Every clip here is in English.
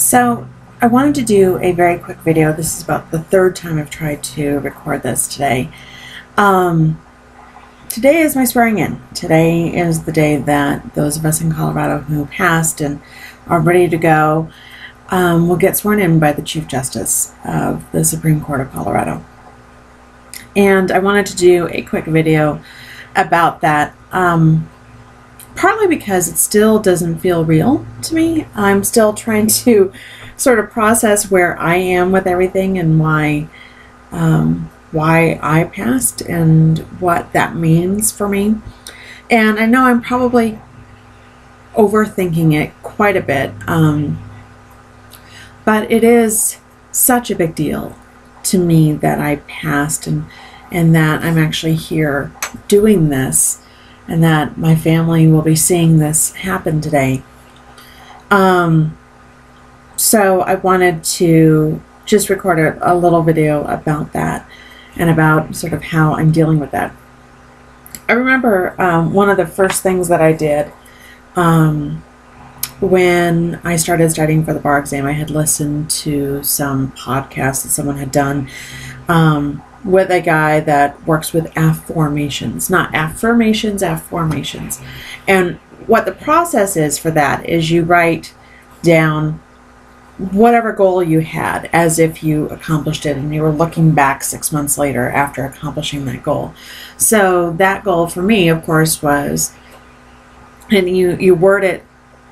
So I wanted to do a very quick video. This is about the third time I've tried to record this today. Today is my swearing in. Today is the day that those of us in Colorado who passed and are ready to go will get sworn in by the Chief Justice of the Supreme Court of Colorado. And I wanted to do a quick video about that, partly because it still doesn't feel real to me. I'm still trying to sort of process where I am with everything and why I passed and what that means for me. And I know I'm probably overthinking it quite a bit, but it is such a big deal to me that I passed and that I'm actually here doing this and that my family will be seeing this happen today. So I wanted to just record a little video about that and about sort of how I'm dealing with that. I remember one of the first things that I did when I started studying for the bar exam. I had listened to some podcasts that someone had done with a guy that works with affirmations, not affirmations, affirmations. And what the process is for that is you write down whatever goal you had as if you accomplished it and you were looking back 6 months later after accomplishing that goal. So that goal for me, of course, was, and you word it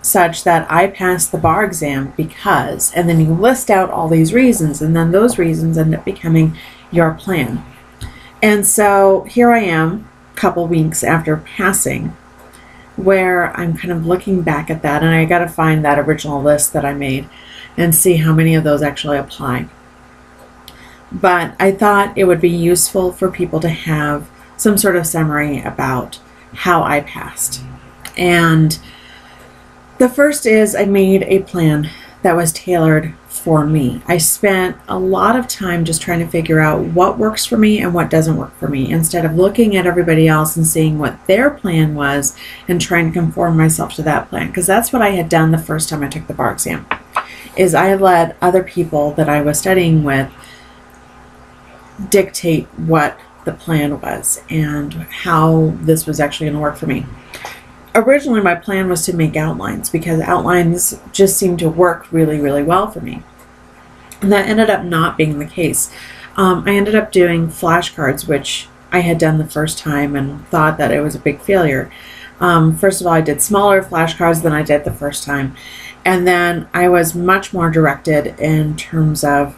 such that I passed the bar exam because, and then you list out all these reasons, and then those reasons end up becoming your plan. And so here I am a couple weeks after passing, where I'm kind of looking back at that, and I got to find that original list that I made and see how many of those actually apply. But I thought it would be useful for people to have some sort of summary about how I passed. And the first is I made a plan that was tailored for me. I spent a lot of time just trying to figure out what works for me and what doesn't work for me, instead of looking at everybody else and seeing what their plan was and trying to conform myself to that plan. Because that's what I had done the first time I took the bar exam, is I let other people that I was studying with dictate what the plan was and how this was actually going to work for me. Originally, my plan was to make outlines because outlines just seemed to work really, really well for me. And that ended up not being the case. I ended up doing flashcards, which I had done the first time and thought that it was a big failure. First of all, I did smaller flashcards than I did the first time. And then I was much more directed in terms of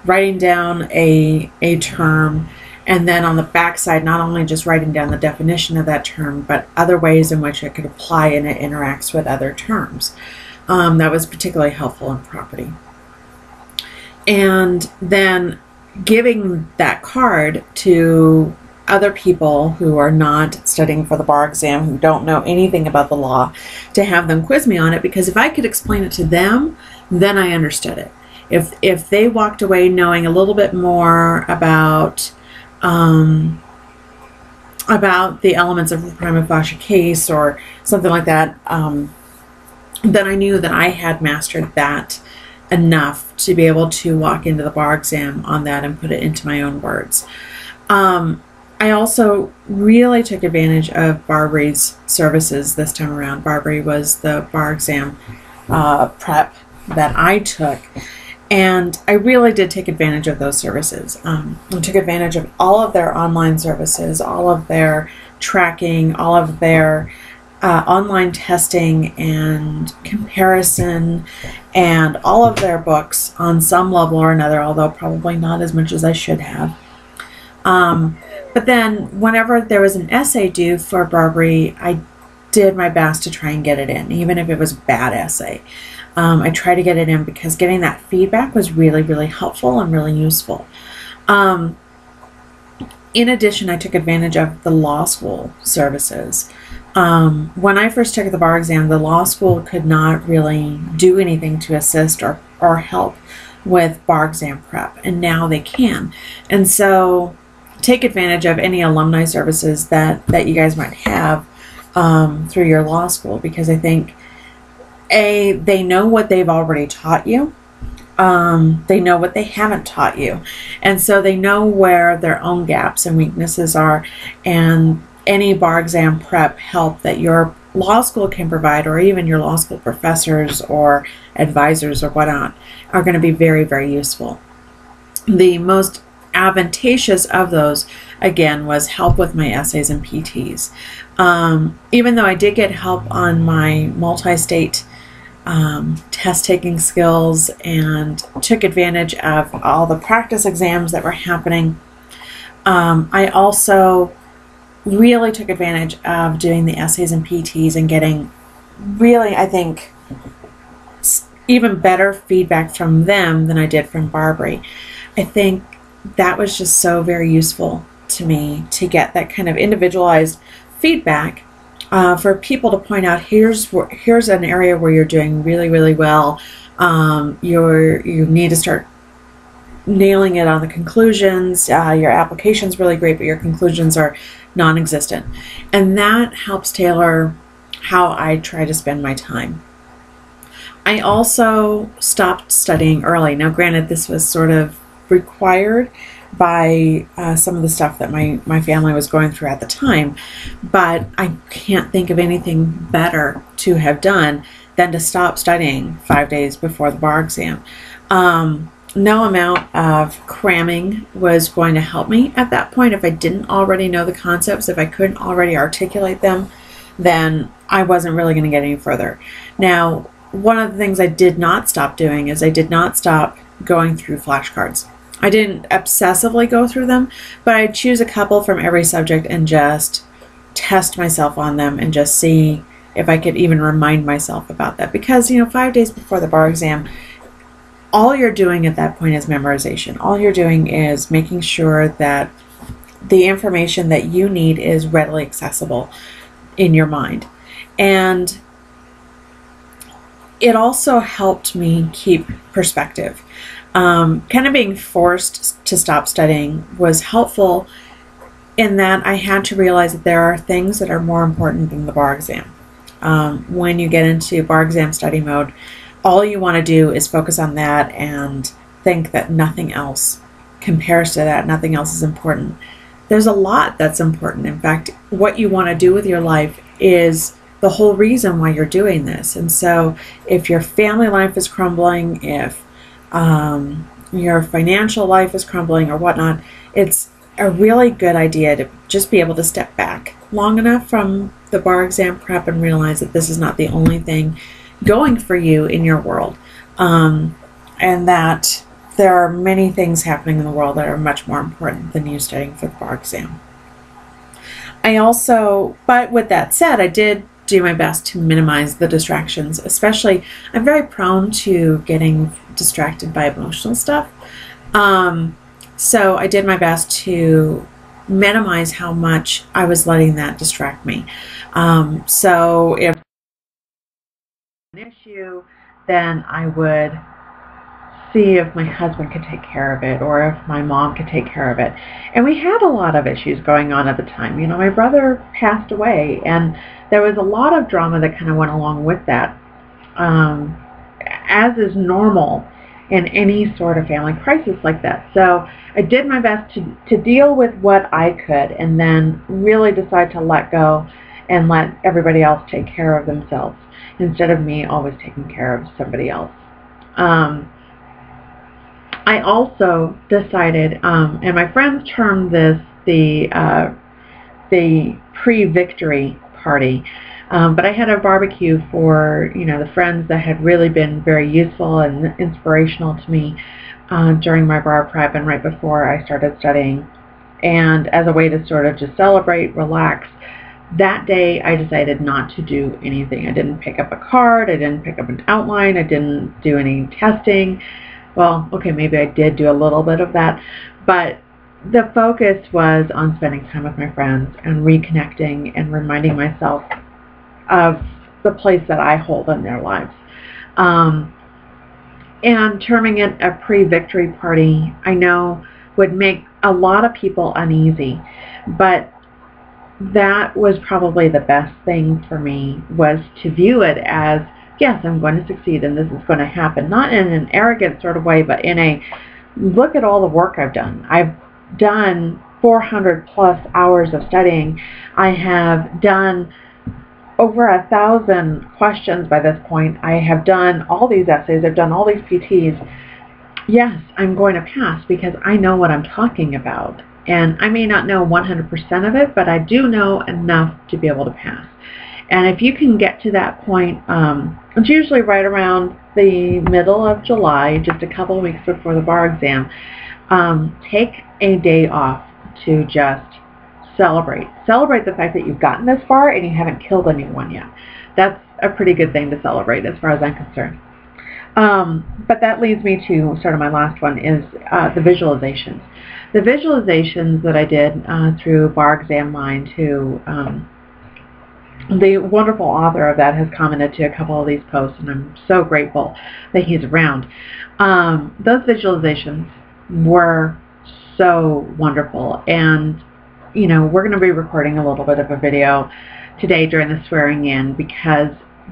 writing down a term, and then on the back side, not only just writing down the definition of that term, but other ways in which it could apply and it interacts with other terms. That was particularly helpful in property. And then giving that card to other people who are not studying for the bar exam, who don't know anything about the law, to have them quiz me on it, because if I could explain it to them, then I understood it. If they walked away knowing a little bit more about the elements of a prima facie case or something like that, then I knew that I had mastered that enough to be able to walk into the bar exam on that and put it into my own words. I also really took advantage of Barbari's services this time around. Barbary was the bar exam prep that I took, and I really did take advantage of those services. I took advantage of all of their online services, all of their tracking, all of their online testing and comparison, and all of their books on some level or another, although probably not as much as I should have. But then whenever there was an essay due for Barbary, I did my best to try and get it in, even if it was a bad essay. I tried to get it in because getting that feedback was really, really helpful and really useful. In addition, I took advantage of the law school services. When I first took the bar exam, the law school could not really do anything to assist or help with bar exam prep, and now they can. And so take advantage of any alumni services that you guys might have through your law school, because I think they know what they've already taught you. They know what they haven't taught you. And so they know where their own gaps and weaknesses are. And any bar exam prep help that your law school can provide, or even your law school professors or advisors or whatnot, are going to be very, very useful. The most advantageous of those, again, was help with my essays and PTs. Even though I did get help on my multi-state test taking skills and took advantage of all the practice exams that were happening, I also really took advantage of doing the essays and PTs and getting really, I think, even better feedback from them than I did from Barbary. I think that was just so very useful to me to get that kind of individualized feedback for people to point out, here's an area where you're doing really, really well. You need to start nailing it on the conclusions. Your application's really great, but your conclusions are non-existent. And that helps tailor how I try to spend my time. I also stopped studying early. Now, granted, this was sort of required by some of the stuff that my family was going through at the time, but I can't think of anything better to have done than to stop studying 5 days before the bar exam. No amount of cramming was going to help me at that point. If I didn't already know the concepts, if I couldn't already articulate them, then I wasn't really going to get any further. Now, one of the things I did not stop doing is I did not stop going through flashcards. I didn't obsessively go through them, but I'd choose a couple from every subject and just test myself on them and just see if I could even remind myself about that. Because, 5 days before the bar exam, all you're doing at that point is memorization. All you're doing is making sure that the information that you need is readily accessible in your mind. And it also helped me keep perspective. Kind of being forced to stop studying was helpful in that I had to realize that there are things that are more important than the bar exam. When you get into bar exam study mode, all you want to do is focus on that and think that nothing else compares to that, nothing else is important. There's a lot that's important. In fact, what you want to do with your life is the whole reason why you're doing this. And so if your family life is crumbling, if your financial life is crumbling or whatnot, it's a really good idea to just be able to step back long enough from the bar exam prep and realize that this is not the only thing going for you in your world, and that there are many things happening in the world that are much more important than you studying for the bar exam. But with that said, I did do my best to minimize the distractions. Especially, I'm very prone to getting distracted by emotional stuff. So I did my best to minimize how much I was letting that distract me. So if an issue, then I would see if my husband could take care of it or if my mom could take care of it. And we had a lot of issues going on at the time. My brother passed away, and there was a lot of drama that kind of went along with that, as is normal in any sort of family crisis like that. So I did my best to deal with what I could, and then really decide to let go and let everybody else take care of themselves instead of me always taking care of somebody else. I also decided, and my friends termed this the pre-victory party, but I had a barbecue for the friends that had really been very useful and inspirational to me during my bar prep and right before I started studying, and as a way to sort of just celebrate, relax. That day, I decided not to do anything. I didn't pick up a card. I didn't pick up an outline. I didn't do any testing. Well, okay, maybe I did do a little bit of that, but the focus was on spending time with my friends and reconnecting and reminding myself of the place that I hold in their lives. And terming it a pre-victory party, I know would make a lot of people uneasy, but that was probably the best thing for me, was to view it as yes, I'm going to succeed and this is going to happen. Not in an arrogant sort of way, but in a, look at all the work I've done. I've done 400 plus hours of studying. I have done over 1,000 questions by this point. I have done all these essays. I've done all these PTs. Yes, I'm going to pass because I know what I'm talking about. And I may not know 100% of it, but I do know enough to be able to pass. And if you can get to that point, it's usually right around the middle of July, just a couple of weeks before the bar exam, take a day off to just celebrate. Celebrate the fact that you've gotten this far and you haven't killed anyone yet. That's a pretty good thing to celebrate as far as I'm concerned. But that leads me to sort of my last one is the visualizations. The visualizations that I did through Bar Exam Mind, who the wonderful author of that has commented to a couple of these posts, and I'm so grateful that he's around. Those visualizations were so wonderful, and you know, we're going to be recording a little bit of a video today during the swearing in, because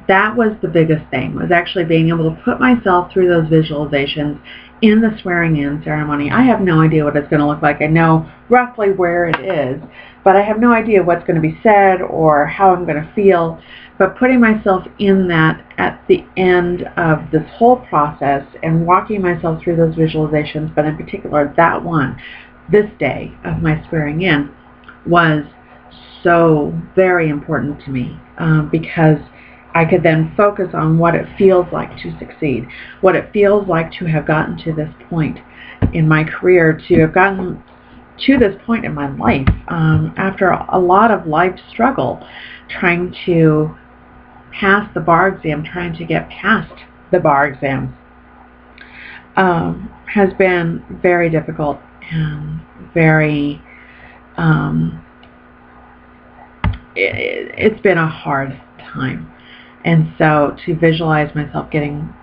that was the biggest thing, was actually being able to put myself through those visualizations in the swearing in ceremony. I have no idea what it's going to look like. I know roughly where it is, but I have no idea what's going to be said or how I'm going to feel. But putting myself in that at the end of this whole process and walking myself through those visualizations, but in particular that one, this day of my swearing in, was so very important to me, because I could then focus on what it feels like to succeed, what it feels like to have gotten to this point in my career, to have gotten to this point in my life, after a lot of life struggle, trying to pass the bar exam, trying to get past the bar exam, has been very difficult and very, it's been a hard time. And so to visualize myself getting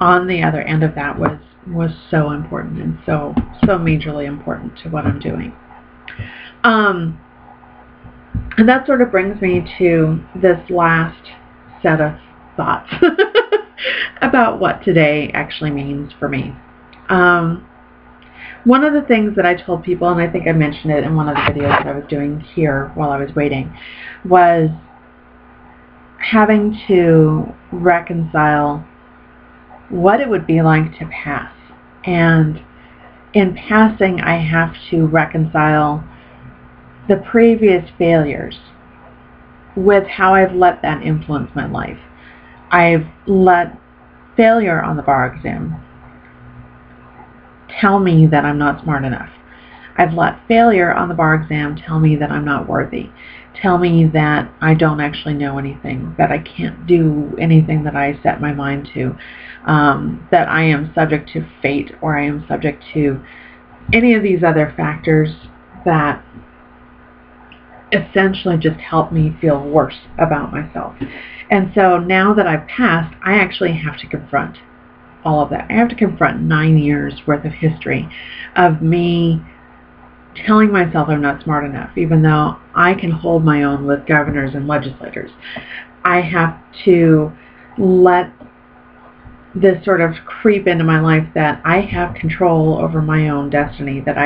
on the other end of that was so important, and so majorly important to what I'm doing. And that sort of brings me to this last set of thoughts about what today actually means for me. One of the things that I told people, and I think I mentioned it in one of the videos that I was doing here while I was waiting, was having to reconcile what it would be like to pass. And in passing, I have to reconcile the previous failures with how I've let that influence my life. I've let failure on the bar exam tell me that I'm not smart enough. I've let failure on the bar exam tell me that I'm not worthy. Tell me that I don't actually know anything, that I can't do anything that I set my mind to, that I am subject to fate, or I am subject to any of these other factors that essentially just help me feel worse about myself. And so now that I've passed, I actually have to confront all of that. I have to confront 9 years worth of history of me telling myself I'm not smart enough, even though I can hold my own with governors and legislators. I have to let this sort of creep into my life that I have control over my own destiny, that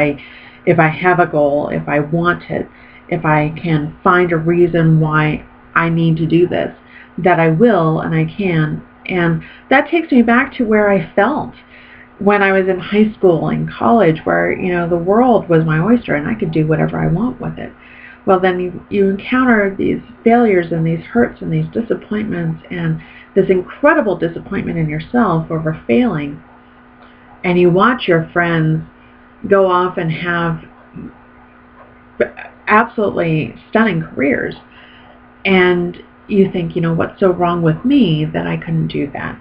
if I have a goal, if I want it, if I can find a reason why I need to do this, that I will and I can. And that takes me back to where I felt when I was in high school and college, where, you know, the world was my oyster and I could do whatever I want with it. Well, then you encounter these failures and these hurts and these disappointments and this incredible disappointment in yourself over failing, and you watch your friends go off and have absolutely stunning careers, and you think, you know, what's so wrong with me that I couldn't do that?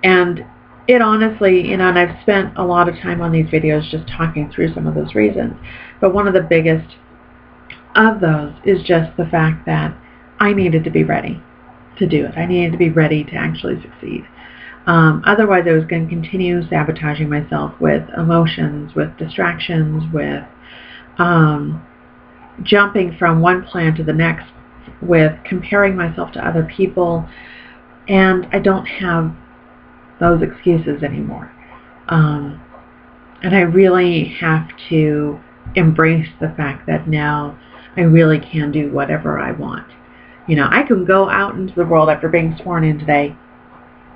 And it honestly, you know, and I've spent a lot of time on these videos just talking through some of those reasons, but one of the biggest of those is just the fact that I needed to be ready to do it. I needed to be ready to actually succeed. Otherwise, I was going to continue sabotaging myself with emotions, with distractions, with jumping from one plan to the next, with comparing myself to other people, And I don't have those excuses anymore. And I really have to embrace the fact that now I really can do whatever I want. You know, I can go out into the world after being sworn in today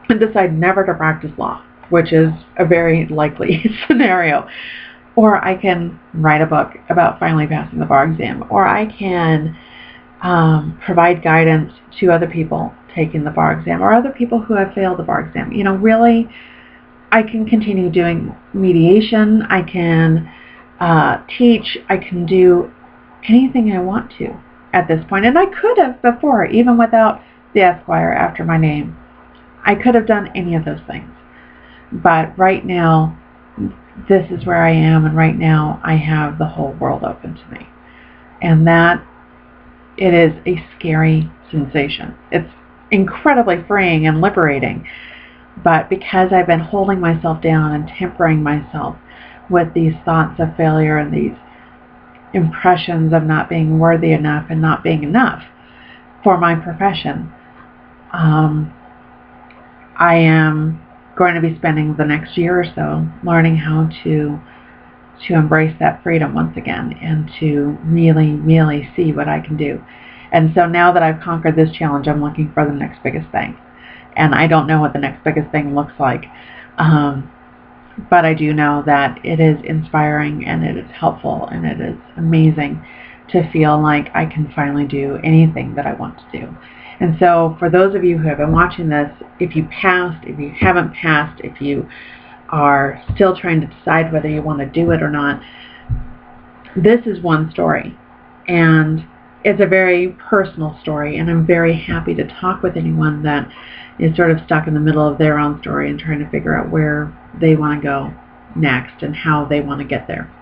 and decide never to practice law, which is a very likely scenario. Or I can write a book about finally passing the bar exam. Or I can provide guidance to other people taking the bar exam or other people who have failed the bar exam. You know, really, I can continue doing mediation. I can teach. I can do anything I want to at this point. And I could have before, even without the Esquire after my name. I could have done any of those things. But right now, this is where I am, and right now I have the whole world open to me. And that, it is a scary sensation. It's incredibly freeing and liberating. But because I've been holding myself down and tempering myself with these thoughts of failure and these impressions of not being worthy enough and not being enough for my profession, I am going to be spending the next year or so learning how to embrace that freedom once again and to really, really see what I can do. And so now that I've conquered this challenge, I'm looking for the next biggest thing. And I don't know what the next biggest thing looks like. But I do know that it is inspiring and it is helpful and it is amazing to feel like I can finally do anything that I want to do. And so for those of you who have been watching this, if you passed, if you haven't passed, if you are still trying to decide whether you want to do it or not, this is one story. And it's a very personal story, and I'm very happy to talk with anyone that is sort of stuck in the middle of their own story and trying to figure out where they want to go next and how they want to get there.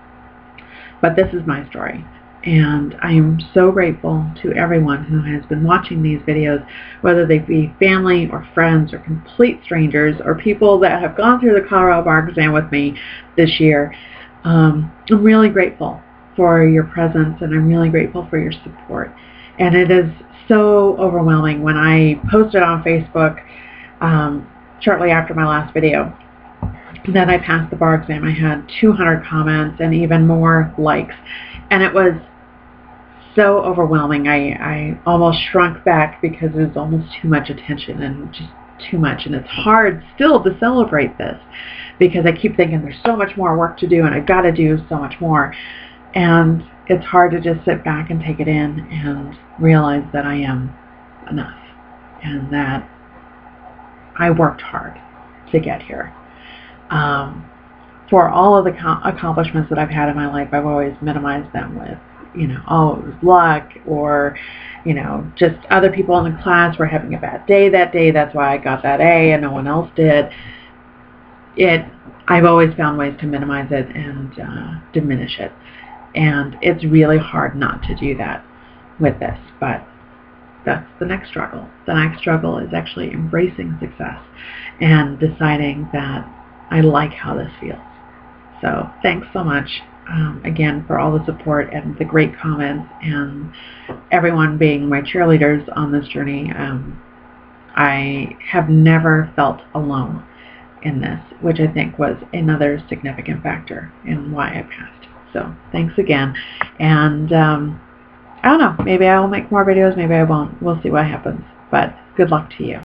But this is my story. And I am so grateful to everyone who has been watching these videos, whether they be family or friends or complete strangers or people that have gone through the Colorado bar exam with me this year. I'm really grateful for your presence, and I'm really grateful for your support. And it is so overwhelming. When I posted on Facebook shortly after my last video that I passed the bar exam, I had 200 comments and even more likes. And it was so overwhelming. I almost shrunk back because it was almost too much attention and just too much. And it's hard still to celebrate this because I keep thinking there's so much more work to do and I've got to do so much more. And it's hard to just sit back and take it in and realize that I am enough and that I worked hard to get here. For all of the accomplishments that I've had in my life, I've always minimized them with, you know, oh, it was luck, or, you know, just other people in the class were having a bad day that day, that's why I got that A and no one else did. I've always found ways to minimize it and diminish it. And it's really hard not to do that with this, but that's the next struggle. The next struggle is actually embracing success and deciding that I like how this feels. So thanks so much again for all the support and the great comments and everyone being my cheerleaders on this journey. I have never felt alone in this, which I think was another significant factor in why I passed. So thanks again. And I don't know, maybe I will make more videos, maybe I won't. We'll see what happens. But good luck to you.